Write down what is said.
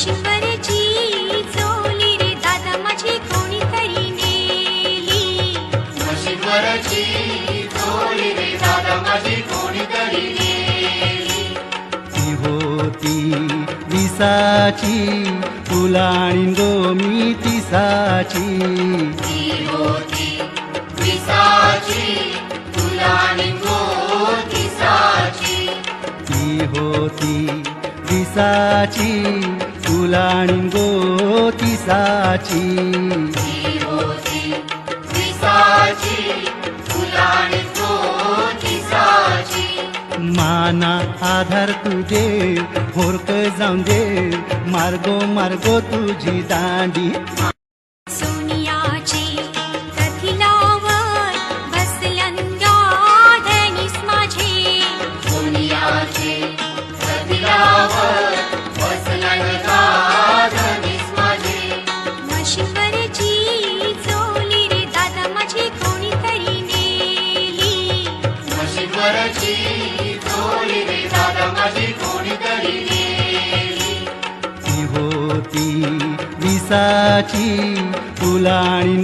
मशीनवरची चोली रे दादा माझी कोणीतरी नेली. मशीनवरची चोली रे दादा माझी कोणीतरी नेली. ती होती विसाची फुलाणी गोमी तिसाची. ती होती विसाची फुलाणी गोतिसाची. ती होती विसाची फुलाणी गोतिसाची. ती होती विसाची फुलाणी गोतिसाची. माना आधार तुझे होरक जाऊन दे मार्गो मार्गो तुझी दांडी. सोनियाची कथिलावर बसलंगा धनीस माझे. सोनियाचे कथिलावर बसलंगा धनीस माझे. मशीनवरची चोली रे दादा माझी कोणीतरी नेली. मशीनवरची चोली रे दादा माझी कोणीतरी नेली. ती होती विसाची फुलाणी